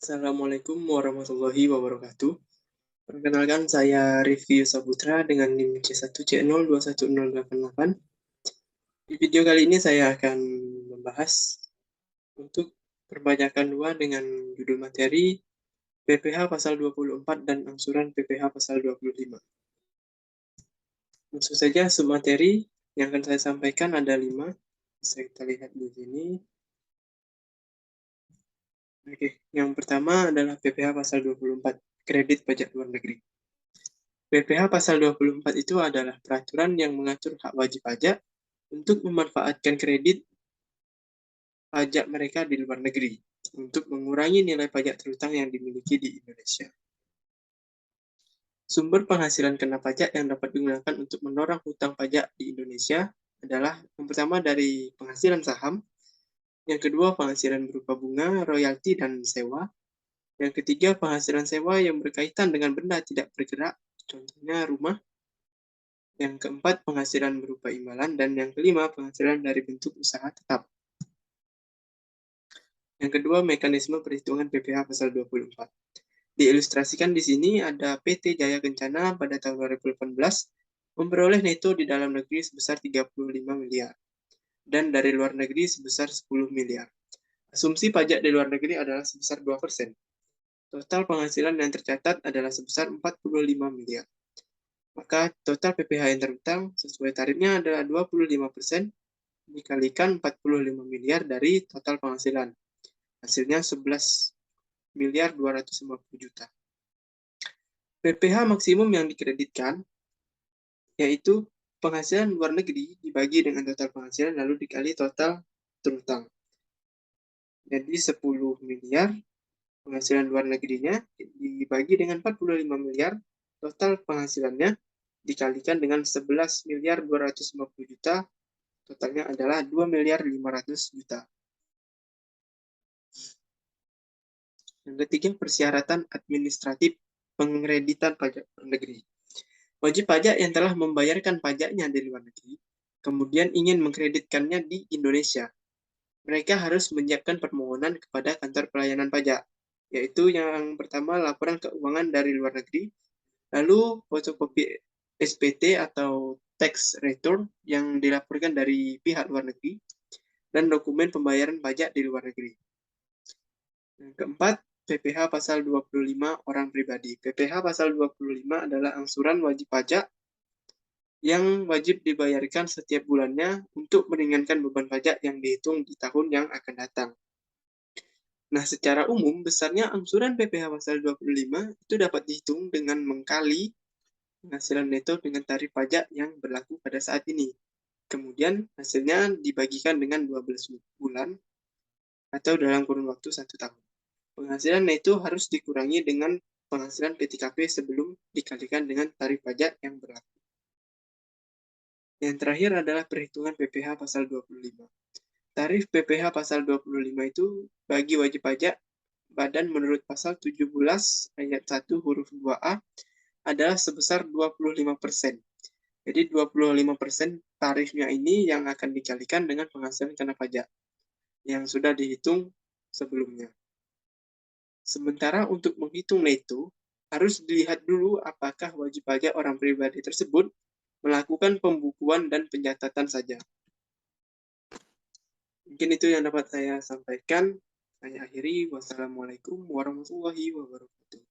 Assalamualaikum warahmatullahi wabarakatuh. Perkenalkan, saya Rifki Saputra dengan NIM C1C021088. Di video kali ini saya akan membahas untuk perpajakan luar dengan judul materi PPh pasal 24 dan angsuran PPh pasal 25. Langsung saja submateri yang akan saya sampaikan ada 5. Bisa kita lihat di sini. Oke, yang pertama adalah PPh pasal 24, kredit pajak luar negeri. PPh pasal 24 itu adalah peraturan yang mengatur hak wajib pajak untuk memanfaatkan kredit pajak mereka di luar negeri untuk mengurangi nilai pajak terutang yang dimiliki di Indonesia. Sumber penghasilan kena pajak yang dapat digunakan untuk mendorong hutang pajak di Indonesia adalah yang pertama dari penghasilan saham, yang kedua penghasilan berupa bunga, royalti, dan sewa, yang ketiga penghasilan sewa yang berkaitan dengan benda tidak bergerak, contohnya rumah, yang keempat penghasilan berupa imbalan, dan yang kelima penghasilan dari bentuk usaha tetap. Yang kedua, mekanisme perhitungan PPh pasal 24. Diilustrasikan di sini ada PT Jaya Kencana pada tahun 2018 memperoleh neto di dalam negeri sebesar 35 miliar dan dari luar negeri sebesar 10 miliar. Asumsi pajak di luar negeri adalah sebesar 2%. Total penghasilan yang tercatat adalah sebesar 45 miliar. Maka total PPh yang terhutang sesuai tarifnya adalah 25% dikalikan 45 miliar dari total penghasilan. Hasilnya 11 miliar 250 juta. PPh maksimum yang dikreditkan yaitu penghasilan luar negeri dibagi dengan total penghasilan lalu dikali total terutang. Jadi 10 miliar penghasilan luar negerinya dibagi dengan 45 miliar total penghasilannya dikalikan dengan 11 miliar 250 juta, totalnya adalah 2 miliar 500 juta. Yang ketiga, persyaratan administratif pengkreditan pajak luar negeri. Wajib pajak yang telah membayarkan pajaknya di luar negeri, kemudian ingin mengkreditkannya di Indonesia. Mereka harus menyiapkan permohonan kepada kantor pelayanan pajak, yaitu yang pertama laporan keuangan dari luar negeri, lalu fotokopi SPT atau tax return yang dilaporkan dari pihak luar negeri, dan dokumen pembayaran pajak di luar negeri. Yang keempat, PPh pasal 25 orang pribadi. PPh pasal 25 adalah angsuran wajib pajak yang wajib dibayarkan setiap bulannya untuk meringankan beban pajak yang dihitung di tahun yang akan datang. Nah, secara umum, besarnya angsuran PPh pasal 25 itu dapat dihitung dengan mengkali penghasilan neto dengan tarif pajak yang berlaku pada saat ini. Kemudian, hasilnya dibagikan dengan 12 bulan atau dalam kurun waktu 1 tahun. Penghasilan neto harus dikurangi dengan penghasilan PTKP sebelum dikalikan dengan tarif pajak yang berlaku. Yang terakhir adalah perhitungan PPh pasal 25. Tarif PPh pasal 25 itu bagi wajib pajak badan menurut pasal 17 ayat 1 huruf 2A adalah sebesar 25%. Jadi 25% tarifnya ini yang akan dikalikan dengan penghasilan kena pajak yang sudah dihitung sebelumnya. Sementara untuk menghitung neto, harus dilihat dulu apakah wajib pajak orang pribadi tersebut melakukan pembukuan dan pencatatan saja. Mungkin itu yang dapat saya sampaikan. Saya akhiri. Wassalamualaikum warahmatullahi wabarakatuh.